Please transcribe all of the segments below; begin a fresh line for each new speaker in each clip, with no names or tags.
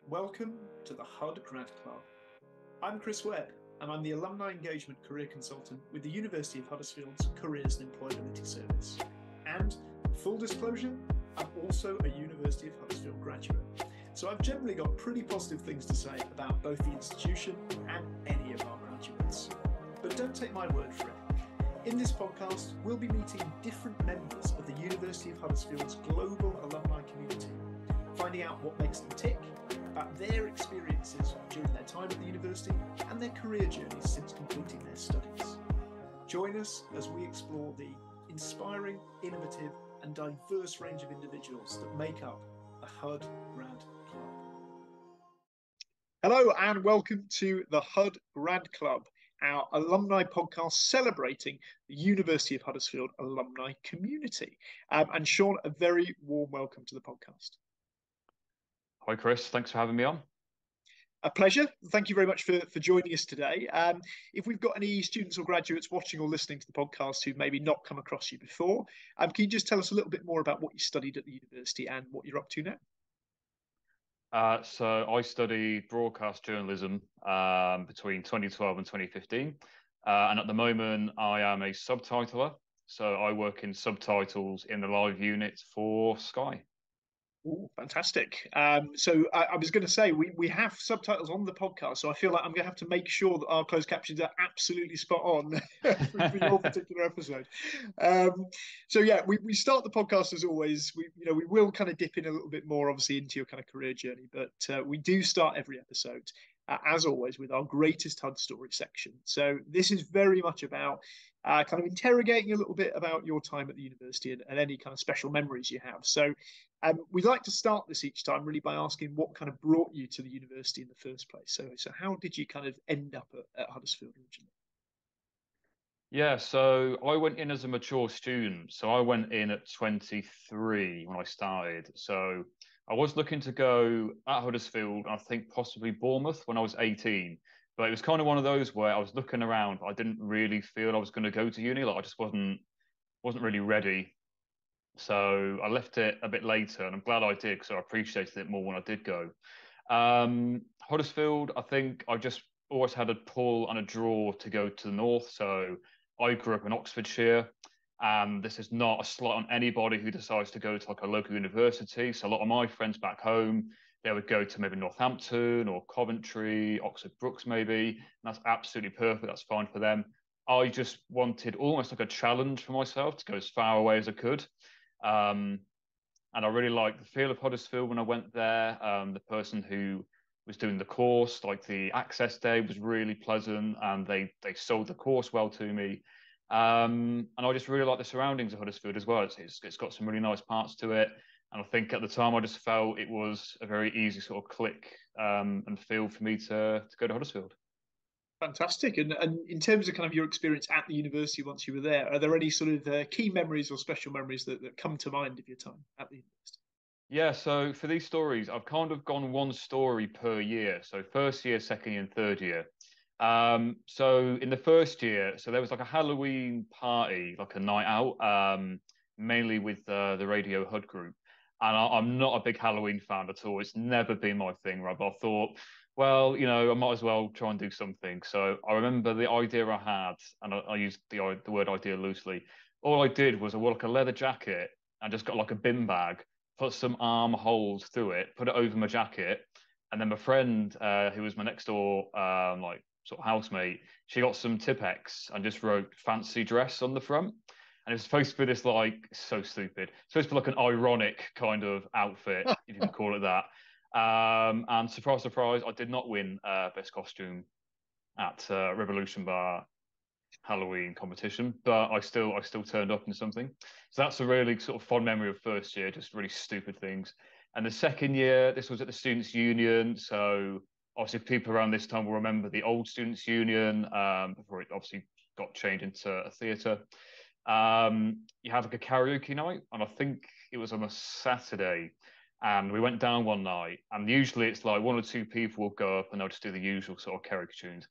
Welcome to the Hud Grad Club. I'm Chris Webb, and I'm the Alumni Engagement Career Consultant with the University of Huddersfield's Careers Employability Service. And, full disclosure, I'm also a University of Huddersfield graduate, so I've generally got pretty positive things to say about both the institution and any of our graduates. But don't take my word for it. In this podcast, we'll be meeting different members of the University of Huddersfield's global alumni community, finding out what makes them tick, about their experiences during their time at the university and their career journeys since completing their studies. Join us as we explore the inspiring, innovative and diverse range of individuals that make up the Hud Grad Club. Hello and welcome to the Hud Grad Club, our alumni podcast celebrating the University of Huddersfield alumni community. And Sean, a very warm welcome to the podcast.
Hi, Chris. Thanks for having me on.
A pleasure. Thank you very much for joining us today. If we've got any students or graduates watching or listening to the podcast who've maybe not come across you before, can you just tell us a little bit more about what you studied at the university and what you're up to now?
So I studied broadcast journalism between 2012 and 2015. And at the moment, I am a subtitler. So I work in subtitles in the live unit for Sky.
Oh, fantastic. So I was going to say, we have subtitles on the podcast, so I feel like I'm going to have to make sure that our closed captions are absolutely spot on for your particular episode. So yeah, we start the podcast as always. We will kind of dip in a little bit more, obviously, into your kind of career journey, but we do start every episode, as always, with our greatest Hud story section. So this is very much about kind of interrogating a little bit about your time at the university and any kind of special memories you have. So we'd like to start this each time really by asking what kind of brought you to the university in the first place. So how did you kind of end up at Huddersfield originally?
Yeah, so I went in as a mature student. So I went in at 23 when I started. So I was looking to go at Huddersfield, I think possibly Bournemouth when I was 18. But it was kind of one of those where I was looking around, but I didn't really feel I was going to go to uni. Like I just wasn't really ready. So I left it a bit later, and I'm glad I did because I appreciated it more when I did go. Huddersfield, I think I just always had a pull and a draw to go to the north. So I grew up in Oxfordshire, and this is not a slight on anybody who decides to go to like a local university. So a lot of my friends back home, they would go to maybe Northampton or Coventry, Oxford Brookes maybe, and that's absolutely perfect. That's fine for them. I just wanted almost like a challenge for myself to go as far away as I could. And I really liked the feel of Huddersfield when I went there. The person who was doing the course, like the access day was really pleasant, and they sold the course well to me. And I just really like the surroundings of Huddersfield as well. It's got some really nice parts to it. And I think at the time I just felt it was a very easy sort of click and feel for me to go to Huddersfield.
Fantastic. And in terms of kind of your experience at the university once you were there, are there any sort of key memories or special memories that come to mind of your time at the university?
Yeah, so for these stories, I've kind of gone one story per year. So first year, second year, and third year. So in the first year, so there was like a Halloween party, like a night out, mainly with the Radio Hud group. And I'm not a big Halloween fan at all. It's never been my thing, right? But I thought, well, I might as well try and do something. So I remember the idea I had, and I used the word idea loosely. All I did was I wore like a leather jacket and just got like a bin bag, put some arm holes through it, put it over my jacket, and then my friend, who was my next door like sort of housemate, she got some Tipp-Ex and just wrote fancy dress on the front. And it was supposed to be this like so stupid. It's supposed to be like an ironic kind of outfit, if you can call it that. And surprise, surprise, I did not win best costume at Revolution Bar Halloween competition, but I still turned up in something. So that's a really sort of fond memory of first year, just really stupid things. And the second year, this was at the Students' Union. So obviously people around this time will remember the old Students' Union before it obviously got changed into a theatre. You have like a karaoke night, and I think it was on a Saturday. And we went down one night, and usually it's like one or two people will go up and they'll just do the usual sort of karaoke tunes.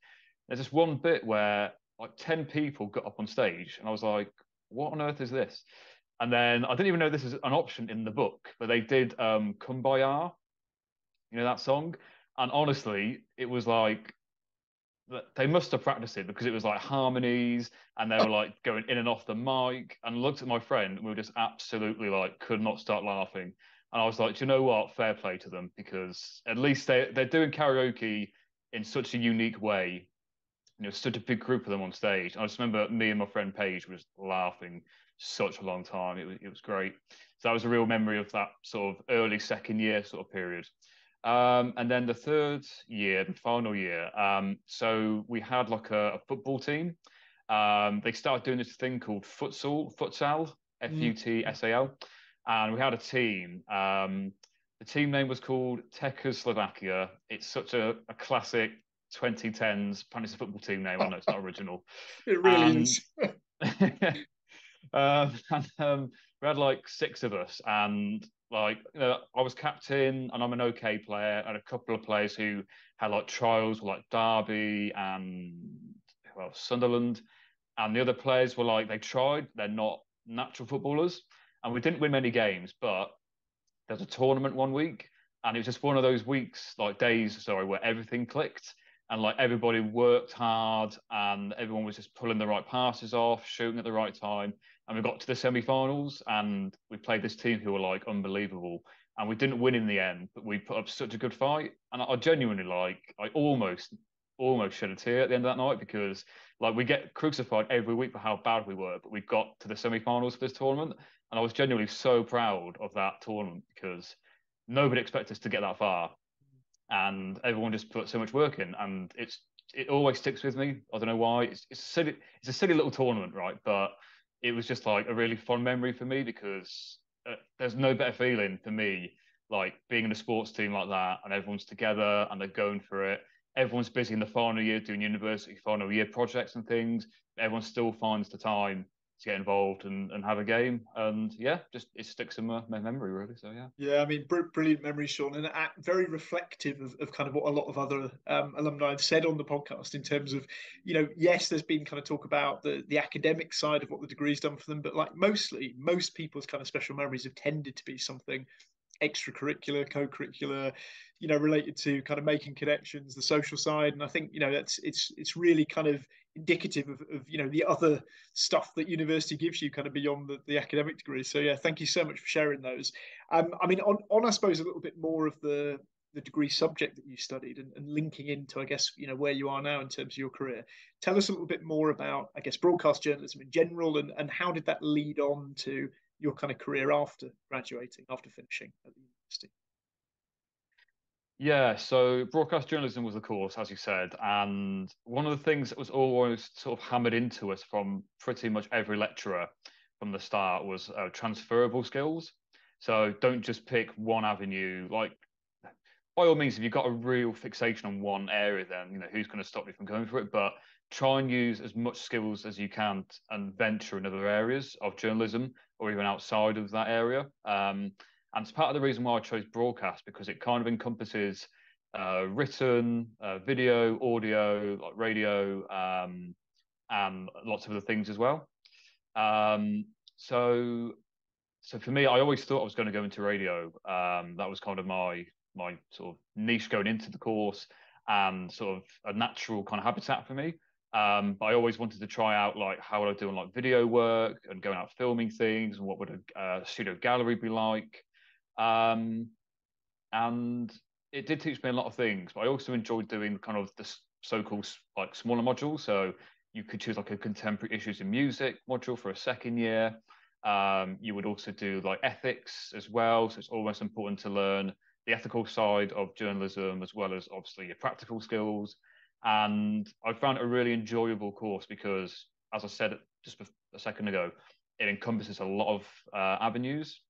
There's this one bit where like 10 people got up on stage, and I was like, what on earth is this? And then I didn't even know this is an option in the book, but they did Kumbaya, you know, that song. And honestly, it was like they must have practiced it because it was like harmonies and they were like going in and off the mic. And looked at my friend and we were just absolutely like could not stop laughing. And I was like, do you know what? Fair play to them, because at least they're doing karaoke in such a unique way. You know, such a big group of them on stage. I just remember me and my friend Paige was laughing such a long time. It was great. So that was a real memory of that sort of early second year sort of period. And then the third year, the final year, so we had like a football team. They started doing this thing called futsal, Futsal, and we had a team. The team name was called Czechoslovakia. It's such a classic 2010s fantasy football team name. I know it's not original.
It really is.
We had like six of us, and like, you know, I was captain, and I'm an okay player, and a couple of players who had like trials were like Derby and well Sunderland, and the other players were like they tried, they're not natural footballers, and we didn't win many games, but there was a tournament one week, and it was just one of those weeks, like days, sorry, where everything clicked and like everybody worked hard and everyone was just pulling the right passes off, shooting at the right time. And we got to the semi-finals and we played this team who were like unbelievable. And we didn't win in the end, but we put up such a good fight. And I genuinely like, I almost shed a tear at the end of that night, because like we get crucified every week for how bad we were, but we got to the semi-finals for this tournament. And I was genuinely so proud of that tournament because nobody expected us to get that far, and everyone just put so much work in, and it always sticks with me. I don't know why. It's a silly little tournament, right? But it was just like a really fun memory for me, because there's no better feeling for me like being in a sports team like that, and everyone's together and they're going for it. Everyone's busy in the final year doing university final year projects and things. Everyone still finds the time to get involved and have a game. And yeah, just it sticks in my memory really. So yeah.
Yeah, I mean, brilliant memory, Sean, and very reflective of kind of what a lot of other alumni have said on the podcast in terms of, you know, yes, there's been kind of talk about the academic side of what the degree's done for them, but like mostly, most people's kind of special memories have tended to be something extracurricular, co-curricular, you know, related to kind of making connections, the social side. And I think, you know, it's really kind of indicative of you know, the other stuff that university gives you kind of beyond the academic degree. So yeah, thank you so much for sharing those. I mean, on I suppose a little bit more of the degree subject that you studied, and linking into, I guess, you know, where you are now in terms of your career. Tell us a little bit more about, I guess, broadcast journalism in general, and how did that lead on to your kind of career after graduating, after finishing at the university?
Yeah, so broadcast journalism was the course, as you said, and one of the things that was always sort of hammered into us from pretty much every lecturer from the start was transferable skills. So don't just pick one avenue. Like, by all means, if you've got a real fixation on one area, then you know who's going to stop you from going for it. But try and use as much skills as you can and venture in other areas of journalism or even outside of that area. And it's part of the reason why I chose broadcast, because it kind of encompasses written, video, audio, like radio, and lots of other things as well. So for me, I always thought I was going to go into radio. That was kind of my sort of niche going into the course, and sort of a natural kind of habitat for me. But I always wanted to try out like how would I do on like video work and going out filming things, and what would a studio gallery be like. And it did teach me a lot of things, but I also enjoyed doing kind of the so-called like smaller modules. So you could choose like a contemporary issues in music module for a second year. You would also do like ethics as well. So it's almost important to learn the ethical side of journalism as well as obviously your practical skills. And I found it a really enjoyable course because, as I said just a second ago, it encompasses a lot of avenues.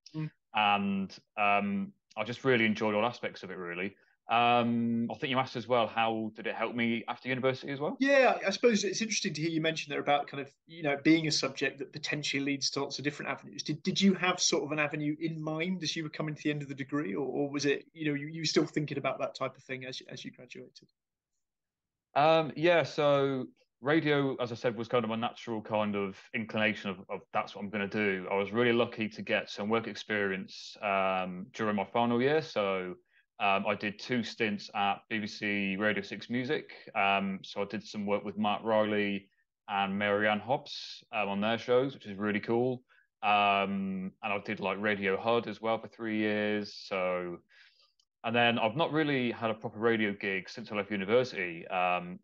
And I just really enjoyed all aspects of it, really. I think you asked as well, how did it help me after university as well?
Yeah, I suppose it's interesting to hear you mention there about kind of, you know, being a subject that potentially leads to lots of different avenues. Did you have sort of an avenue in mind as you were coming to the end of the degree, or was it, you know, you were still thinking about that type of thing as you graduated?
Yeah, so radio, as I said, was kind of my natural kind of inclination of that's what I'm going to do. I was really lucky to get some work experience during my final year. So I did 2 stints at BBC Radio 6 Music. So I did some work with Mark Riley and Marianne Hobbs on their shows, which is really cool. And I did like Radio Hud as well for 3 years. So, and then I've not really had a proper radio gig since I left university.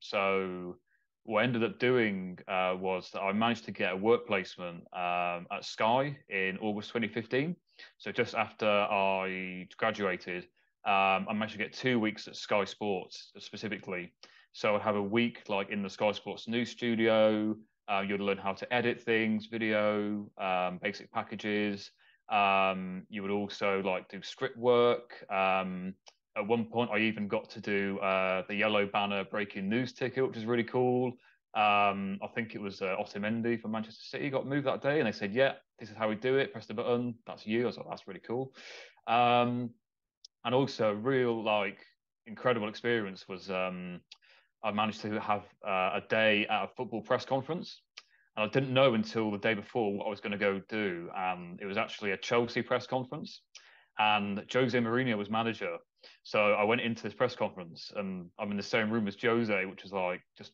So what I ended up doing was that I managed to get a work placement at Sky in August 2015. So just after I graduated, I managed to get 2 weeks at Sky Sports specifically. So I'd have a week like in the Sky Sports news studio. You'd learn how to edit things, video, basic packages. You would also like do script work. At one point, I even got to do the yellow banner breaking news ticket, which is really cool. I think it was Otamendi from Manchester City got moved that day, and they said, "Yeah, this is how we do it. Press the button. That's you." I was like, "That's really cool." And also, real like incredible experience was I managed to have a day at a football press conference. And I didn't know until the day before what I was going to go do. It was actually a Chelsea press conference, and Jose Mourinho was manager. So I went into this press conference, and I'm in the same room as Jose, which was like just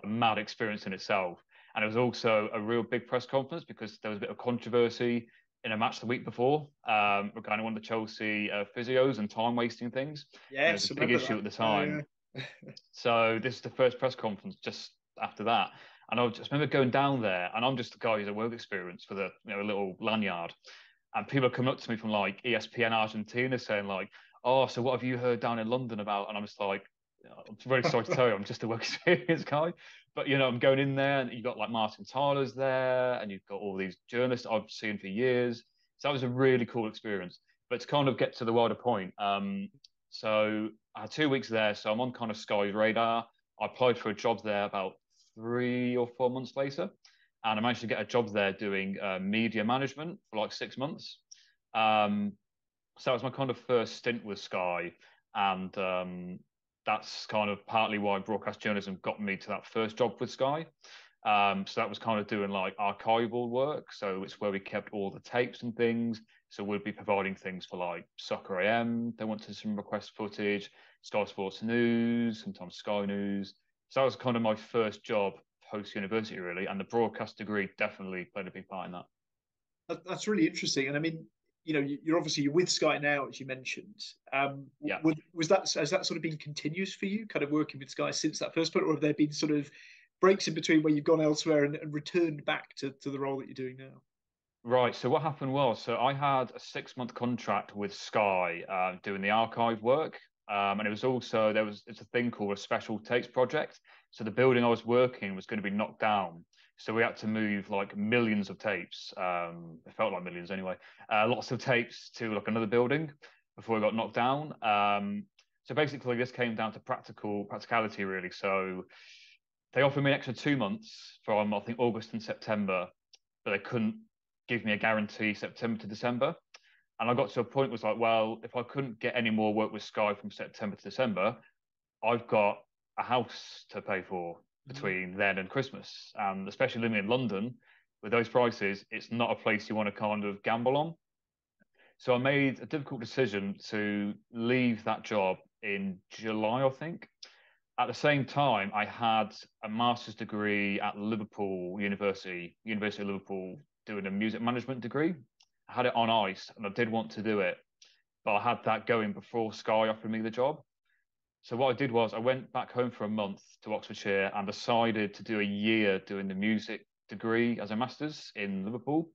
a mad experience in itself. And it was also a real big press conference because there was a bit of controversy in a match the week before regarding one of the Chelsea physios and time wasting things. And it was
Yes,
a
I
big
remember
issue
that.
at the time. So this is the first press conference just after that. And I just remember going down there, and I'm just the guy who's a work experience for the a little lanyard. And people are coming up to me from like ESPN Argentina saying like, "Oh, so what have you heard down in London about?" And I'm just like, "I'm really sorry to tell you, I'm just a work experience guy." But I'm going in there, and you've got like Martin Tyler's there, and you've got all these journalists I've seen for years. So that was a really cool experience. But to kind of get to the wider point, so I had 2 weeks there, so I'm on kind of Sky's radar. I applied for a job there about 3 or 4 months later, and I managed to get a job there doing media management for like 6 months. So that was my kind of first stint with Sky, and that's kind of partly why broadcast journalism got me to that first job with Sky. So that was kind of doing like archival work. So it's where we kept all the tapes and things. So we'd be providing things for like Soccer AM. They wanted some request footage, Sky Sports News, sometimes Sky News. So that was kind of my first job post university, really. And the broadcast degree definitely played a big part in that.
That's really interesting. And I mean, you're with Sky now, as you mentioned.
Yeah.
Was that has that sort of been continuous for you, kind of working with Sky since that first point, or have there been sort of breaks in between where you've gone elsewhere and returned back to the role that you're doing now?
Right. So what happened was, so I had a 6 month contract with Sky doing the archive work, and it was also it's a thing called a special tapes project. So the building I was working was going to be knocked down, so we had to move like millions of tapes. It felt like millions anyway. Lots of tapes to like another building before we got knocked down. So basically, this came down to practicality really. So they offered me an extra 2 months from I think August and September, but they couldn't give me a guarantee September to December. And I got to a point was like, well, if I couldn't get any more work with Sky from September to December, I've got a house to pay for between then and Christmas. And especially living in London with those prices, it's not a place you want to kind of gamble on. So I made a difficult decision to leave that job in July, I think. At the same time, I had a master's degree at Liverpool University of Liverpool, doing a music management degree. I had it on ice, and I did want to do it, but I had that going before Sky offered me the job. So what I did was I went back home for a month to Oxfordshire and decided to do a year doing the music degree as a master's in Liverpool.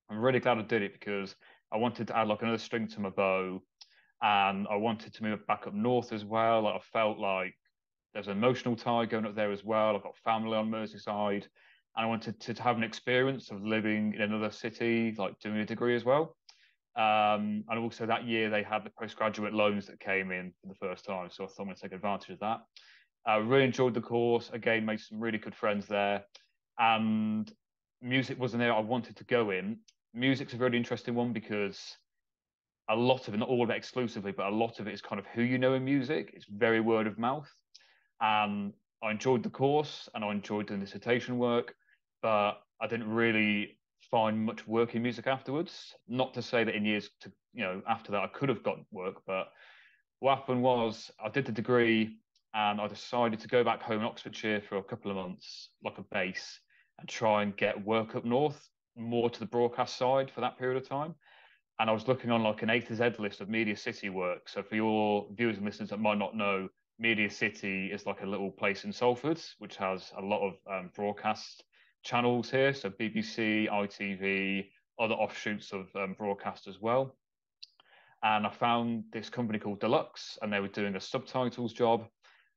I'm really glad I did it because I wanted to add like another string to my bow, and I wanted to move back up north as well. Like I felt like there's an emotional tie going up there as well. I've got family on Merseyside, and I wanted to have an experience of living in another city, like doing a degree as well. And also that year they had the postgraduate loans that came in for the first time, so I thought I'm going to take advantage of that. I really enjoyed the course. Again, made some really good friends there, and music wasn't there I wanted to go in. Music's a really interesting one because a lot of it, not all of it exclusively, but a lot of it is kind of who you know in music. It's very word of mouth. And I enjoyed the course and I enjoyed doing dissertation work, but I didn't really find much work in music afterwards. Not to say that in years after that I could have got work, but what happened was I did the degree and I decided to go back home in Oxfordshire for a couple of months, like a base, and try and get work up north, more to the broadcast side for that period of time. And I was looking on like an A to Z list of Media City work. So for your viewers and listeners that might not know, Media City is like a little place in Salford, which has a lot of broadcast channels here. So BBC, ITV, other offshoots of broadcast as well. And I found this company called Deluxe, and they were doing a subtitles job.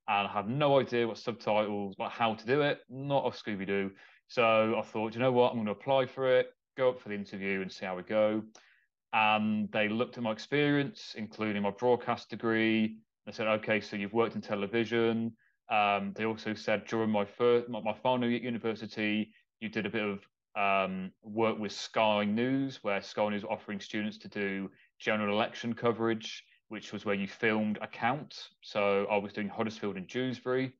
And I had no idea what subtitles, like how to do it, not a Scooby Doo. So I thought, you know what, I'm going to apply for it, go up for the interview and see how we go. And they looked at my experience, including my broadcast degree. They said, okay, so you've worked in television. They also said during my final year at university, you did a bit of work with Sky News, where Sky News were offering students to do general election coverage, which was where you filmed a count. So I was doing Huddersfield and Dewsbury.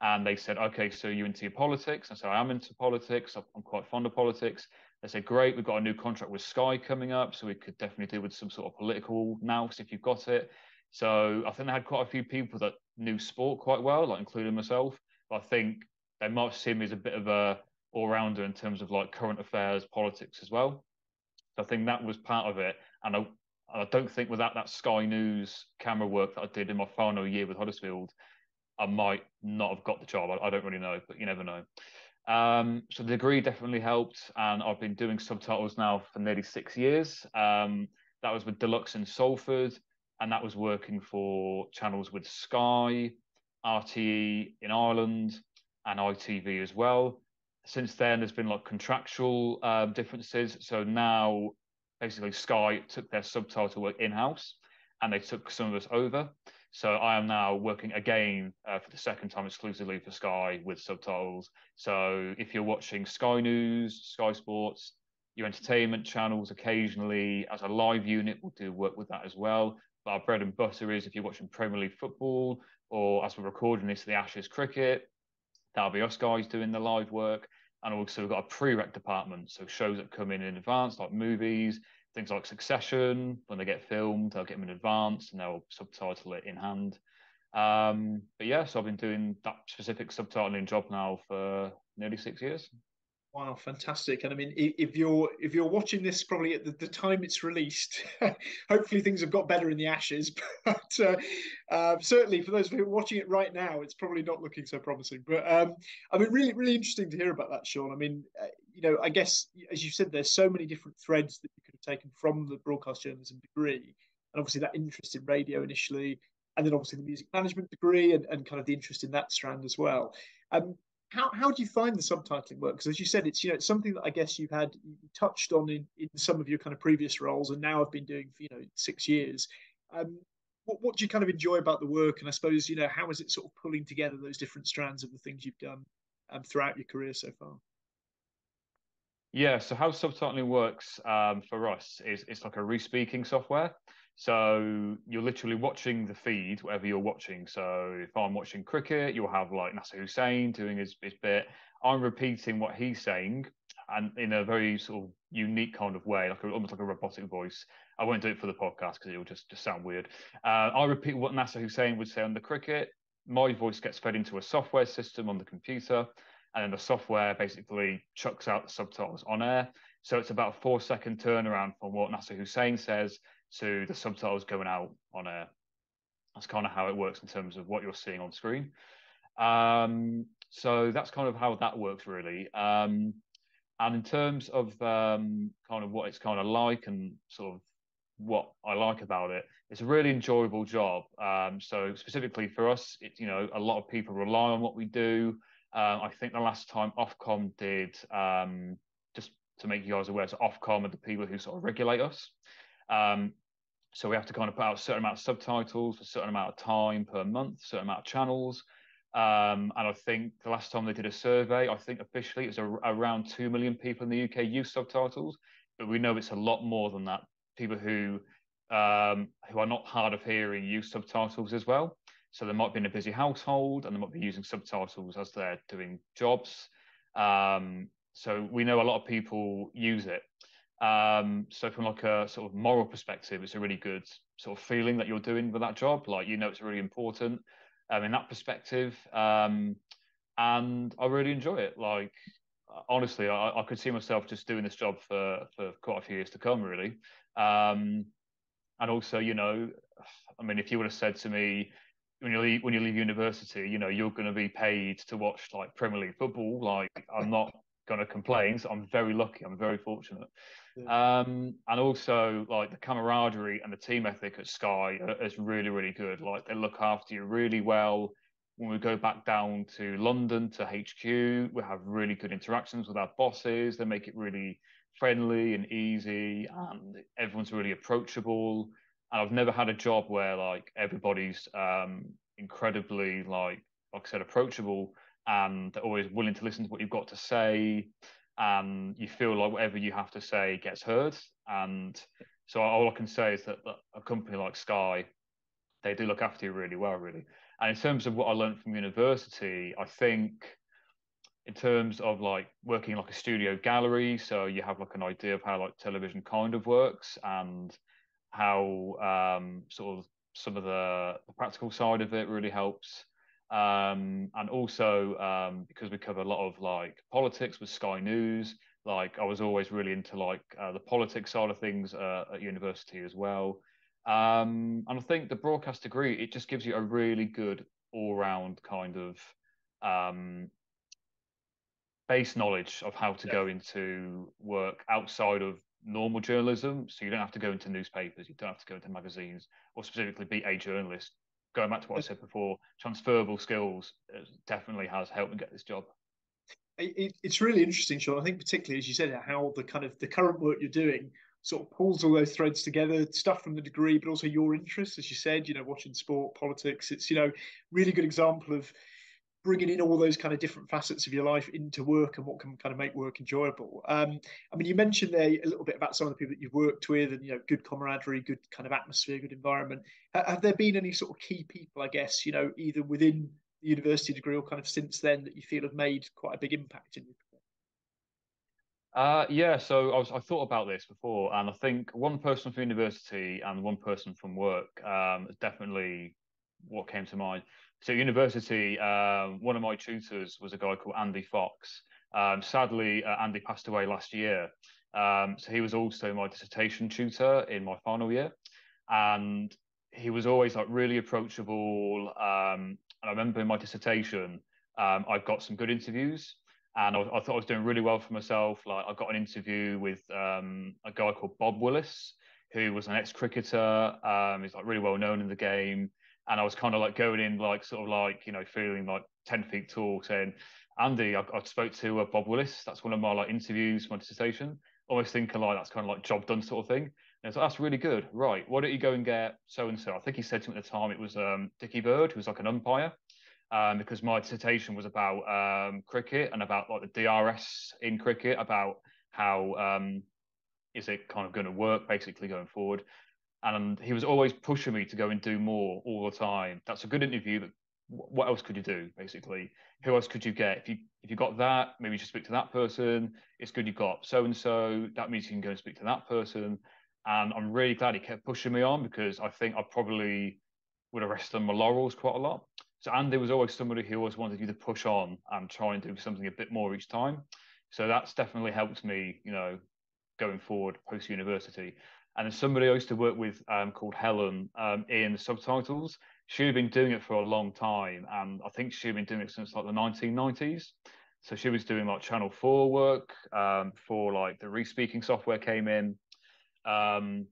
And they said, okay, so you're into your politics? I said, I am into politics. I'm quite fond of politics. They said, great, we've got a new contract with Sky coming up, so we could definitely deal with some sort of political nous if you've got it. So I think they had quite a few people that knew sport quite well, like including myself. But I think they might see me as a bit of a all-rounder in terms of like current affairs, politics as well. So I think that was part of it. And I don't think without that Sky News camera work that I did in my final year with Huddersfield, I might not have got the job. I don't really know, but you never know. So the degree definitely helped, and I've been doing subtitles now for nearly 6 years. That was with Deluxe in Salford, and that was working for channels with Sky, RTE in Ireland, and ITV as well. Since then, there's been like contractual differences. So now, basically, Sky took their subtitle work in-house, and they took some of us over. So I am now working again for the second time exclusively for Sky with subtitles. So if you're watching Sky News, Sky Sports, your entertainment channels occasionally as a live unit, we'll do work with that as well. But our bread and butter is if you're watching Premier League football, or as we're recording this, the Ashes cricket, that'll be us guys doing the live work. And also we've got a pre-rec department, so shows that come in advance, like movies, things like Succession, when they get filmed, they'll get them in advance and they'll subtitle it in hand. But yeah, so I've been doing that specific subtitling job now for nearly 6 years.
Wow, fantastic! And I mean, if you're watching this probably at the time it's released, hopefully things have got better in the Ashes. But certainly for those who are watching it right now, it's probably not looking so promising. But I mean, really interesting to hear about that, Sean. I mean, I guess as you said, there's so many different threads that you could have taken from the broadcast journalism degree, and obviously that interest in radio initially, and then obviously the music management degree, and kind of the interest in that strand as well. How do you find the subtitling work? Because as you said, it's something that I guess you touched on in some of your kind of previous roles, and now have been doing for 6 years. What do you kind of enjoy about the work? And I suppose how is it sort of pulling together those different strands of the things you've done throughout your career so far?
Yeah, so how subtitling works for us is it's like a re-speaking software. So you're literally watching the feed, whatever you're watching. So if I'm watching cricket, you'll have like Nasser Hussain doing his bit. I'm repeating what he's saying, and in a very sort of unique kind of way, almost like a robotic voice. I won't do it for the podcast because it will just sound weird. I repeat what Nasser Hussain would say on the cricket. My voice gets fed into a software system on the computer, and then the software basically chucks out the subtitles on air. So it's about a 4-second turnaround from what Nasser Hussain says to the subtitles going out on air. That's kind of how it works in terms of what you're seeing on screen. So that's kind of how that works, really. And in terms of kind of what it's kind of like and sort of what I like about it, it's a really enjoyable job. So specifically for us, a lot of people rely on what we do. I think the last time Ofcom did, just to make you guys aware, so Ofcom are the people who sort of regulate us. So we have to kind of put out a certain amount of subtitles for a certain amount of time per month, a certain amount of channels. And I think the last time they did a survey, I think officially it was around 2 million people in the UK use subtitles, but we know it's a lot more than that. People who are not hard of hearing use subtitles as well. So they might be in a busy household and they might be using subtitles as they're doing jobs. So we know a lot of people use it. So from like a sort of moral perspective, it's a really good sort of feeling that you're doing with that job. Like, you know, it's really important in that perspective. And I really enjoy it. Like, honestly, I could see myself just doing this job for quite a few years to come, really. And also, you know, I mean, if you would have said to me when you leave university, you know, you're going to be paid to watch like Premier League football, like, I'm not going to complain. So I'm very lucky. I'm very fortunate.
Yeah.
And also, like, the camaraderie and the team ethic at Sky is really, really good. Like, they look after you really well. When we go back down to London to HQ, we have really good interactions with our bosses. They make it really friendly and easy, and everyone's really approachable. And I've never had a job where like everybody's incredibly, like I said, approachable, and they're always willing to listen to what you've got to say, and you feel like whatever you have to say gets heard. And so all I can say is that a company like Sky, they do look after you really well, really. And in terms of what I learned from university, I think in terms of like working in like a studio gallery, so you have like an idea of how like television kind of works, and how sort of some of the practical side of it really helps. And also because we cover a lot of like politics with Sky News, like I was always really into like the politics side of things at university as well. And I think the broadcast degree, it just gives you a really good all-round kind of um, base knowledge of how to
Yeah.
go into work outside of normal journalism. So you don't have to go into newspapers, you don't have to go into magazines, or specifically be a journalist. Going back to what I said before, transferable skills definitely has helped me get this job.
It's really interesting, Sean. I think particularly as you said, how the kind of the current work you're doing sort of pulls all those threads together, stuff from the degree, but also your interests, as you said, you know, watching sport, politics. It's, you know, really good example of bringing in all those kind of different facets of your life into work and what can kind of make work enjoyable. I mean, you mentioned there a little bit about some of the people that you've worked with, and, you know, good camaraderie, good kind of atmosphere, good environment. Have there been any sort of key people, I guess, you know, either within the university degree or kind of since then, that you feel have made quite a big impact in your career?
Yeah, so I thought about this before, and I think one person from university and one person from work is definitely what came to mind. So university, one of my tutors was a guy called Andy Fox. Sadly, Andy passed away last year. So he was also my dissertation tutor in my final year, and he was always like really approachable. And I remember in my dissertation, I got some good interviews, and I thought I was doing really well for myself. Like, I got an interview with a guy called Bob Willis, who was an ex-cricketer. He's like really well known in the game, and I was kind of like going in like sort of like, you know, feeling like 10 feet tall, saying, "Andy, I spoke to Bob Willis. That's one of my like interviews for my dissertation." Almost thinking like that's kind of like job done sort of thing. And it's like, that's really good. Right, why don't you go and get so and so? I think he said to me at the time it was Dickie Bird, who was like an umpire, because my dissertation was about cricket and about like the DRS in cricket, about how is it kind of going to work basically going forward. And he was always pushing me to go and do more all the time. That's a good interview, but what else could you do basically? Who else could you get? If you got that, maybe you should speak to that person. It's good you got so and so. That means you can go and speak to that person. And I'm really glad he kept pushing me on, because I think I probably would have rested on my laurels quite a lot. So Andy was always somebody who always wanted you to push on and try and do something a bit more each time. So that's definitely helped me, you know, going forward post university. And then somebody I used to work with called Helen in subtitles. She'd been doing it for a long time, and I think she'd been doing it since like the 1990s. So she was doing like Channel 4 work before like the re-speaking software came in. Um,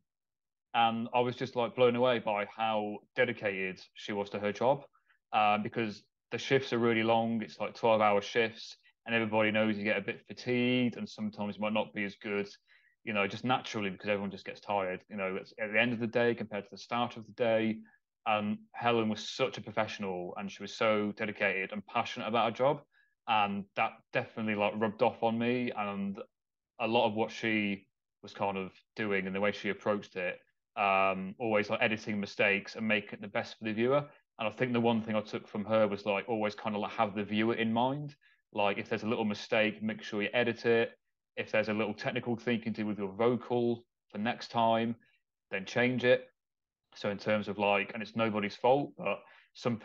and I was just like blown away by how dedicated she was to her job, because the shifts are really long. It's like 12-hour shifts, and everybody knows you get a bit fatigued, and sometimes might not be as good, you know, just naturally, because everyone just gets tired. You know, it's at the end of the day compared to the start of the day. And Helen was such a professional, and she was so dedicated and passionate about her job, and that definitely like rubbed off on me. And a lot of what she was kind of doing and the way she approached it, always like editing mistakes and making it the best for the viewer. And I think the one thing I took from her was like always kind of like have the viewer in mind. Like, if there's a little mistake, make sure you edit it. If there's a little technical thing you can do with your vocal for next time, then change it. So in terms of like, and it's nobody's fault, but some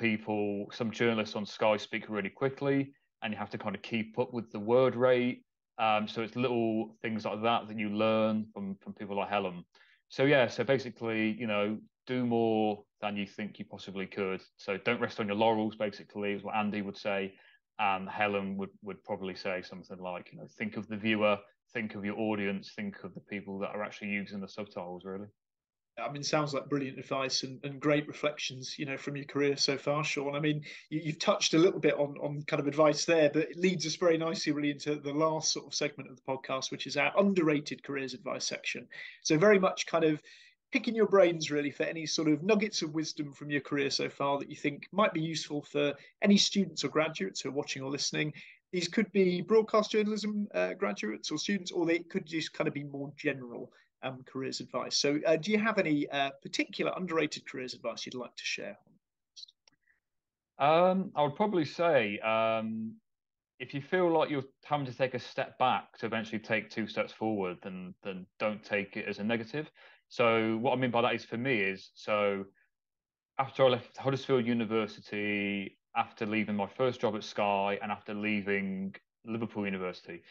journalists on Sky speak really quickly, and you have to kind of keep up with the word rate. So it's little things like that that you learn from people like Helen. So yeah, so basically, do more than you think you possibly could. So don't rest on your laurels, basically, is what Andy would say. And Helen would probably say something like, think of the viewer, think of your audience, think of the people that are actually using the subtitles, really.
I mean, sounds like brilliant advice and great reflections, from your career so far, Sean. I mean, you've touched a little bit on kind of advice there, but it leads us very nicely really into the last sort of segment of the podcast, which is our underrated careers advice section. So very much kind of picking your brains really for any sort of nuggets of wisdom from your career so far that you think might be useful for any students or graduates who are watching or listening. These could be broadcast journalism graduates or students, or they could just kind of be more general careers advice. So do you have any particular underrated careers advice you'd like to share?
I would probably say if you feel like you're having to take a step back to eventually take 2 steps forward, then don't take it as a negative. So what I mean by that is, for me, is so after I left Huddersfield University, after leaving my first job at Sky, and after leaving Liverpool University,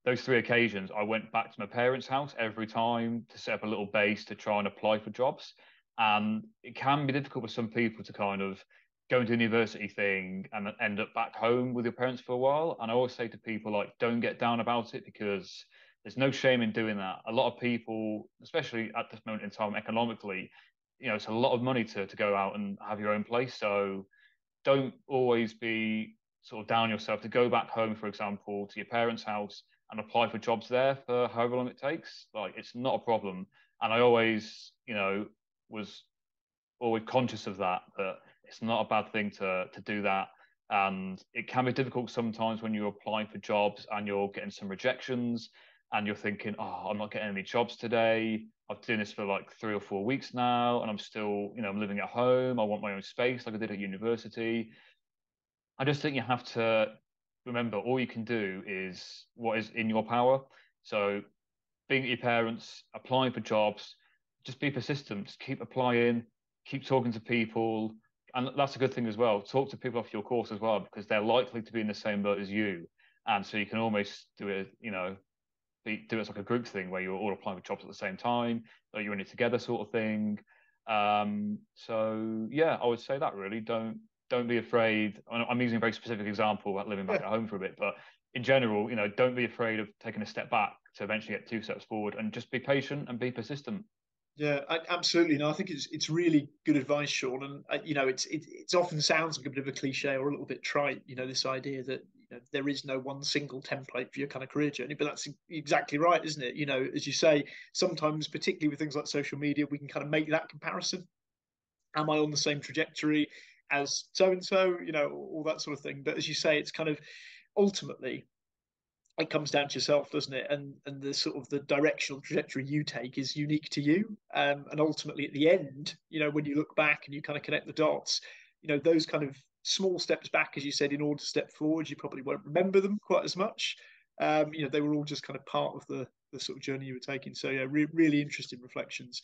those 3 occasions, I went back to my parents' house every time to set up a little base to try and apply for jobs. And it can be difficult for some people to kind of go into a university thing and then end up back home with your parents for a while. And I always say to people, like, don't get down about it, because there's no shame in doing that. A lot of people, especially at this moment in time economically, it's a lot of money to go out and have your own place. So don't always be sort of down yourself to go back home, for example, to your parents' house and apply for jobs there for however long it takes. Like, it's not a problem. And I always, was always conscious of that it's not a bad thing to do that. And it can be difficult sometimes when you're applying for jobs and you're getting some rejections and you're thinking, oh, I'm not getting any jobs today. I've been doing this for like 3 or 4 weeks now, and I'm still, I'm living at home. I want my own space like I did at university. I just think you have to remember, all you can do is what is in your power. So being at your parents, applying for jobs, just be persistent, just keep applying, keep talking to people. And that's a good thing as well. Talk to people off your course as well, because they're likely to be in the same boat as you. And so you can almost do it, do it as like a group thing where you're all applying for jobs at the same time, or you're in it together sort of thing. So yeah, I would say that really. Don't be afraid. I'm using a very specific example about living back at home for a bit, but in general, don't be afraid of taking a step back to eventually get 2 steps forward, and just be patient and be persistent.
Yeah, absolutely. No, I think it's really good advice, Sean. And it often sounds like a bit of a cliche or a little bit trite. This idea that there is no one single template for your kind of career journey, but that's exactly right, isn't it? As you say, sometimes, particularly with things like social media, we can kind of make that comparison. Am I on the same trajectory as so and so? All that sort of thing. But as you say, it's kind of ultimately, it comes down to yourself, doesn't it? And the sort of the directional trajectory you take is unique to you. And ultimately, at the end, when you look back and you kind of connect the dots, those kind of small steps back, as you said, in order to step forward, you probably won't remember them quite as much. They were all just kind of part of the sort of journey you were taking. So yeah, really interesting reflections.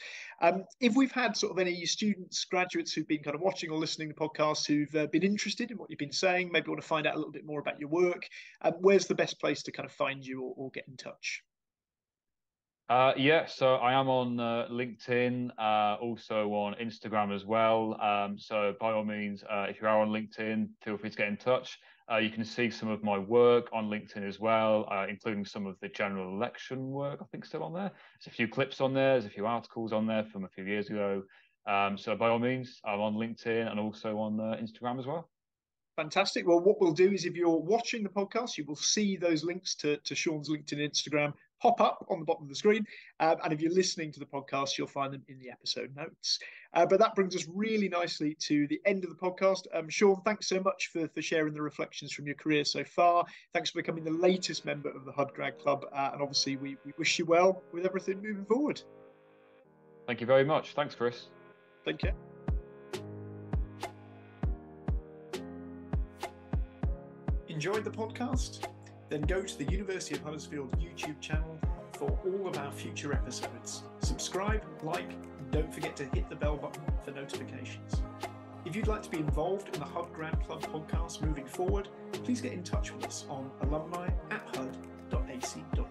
If we've had sort of any students, graduates who've been kind of watching or listening to podcasts who've been interested in what you've been saying, maybe want to find out a little bit more about your work, where's the best place to kind of find you or get in touch?
Yeah, so I am on LinkedIn, also on Instagram as well. So by all means, if you are on LinkedIn, feel free to get in touch. You can see some of my work on LinkedIn as well, including some of the general election work, I think, still on there. There's a few clips on there, there's a few articles on there from a few years ago. So by all means, I'm on LinkedIn and also on Instagram as well.
Fantastic. Well, what we'll do is, if you're watching the podcast, you will see those links to Sean's LinkedIn and Instagram pop up on the bottom of the screen. And if you're listening to the podcast, you'll find them in the episode notes. But that brings us really nicely to the end of the podcast. Sean, thanks so much for sharing the reflections from your career so far. Thanks for becoming the latest member of the Hud Grad Club. And obviously, we wish you well with everything moving forward.
Thank you very much. Thanks, Chris.
Take care. Enjoyed the podcast? then go to the University of Huddersfield YouTube channel for all of our future episodes. Subscribe, like, and don't forget to hit the bell button for notifications. If you'd like to be involved in the Hud Grad Club podcast moving forward, please get in touch with us on alumni@hud.ac.uk.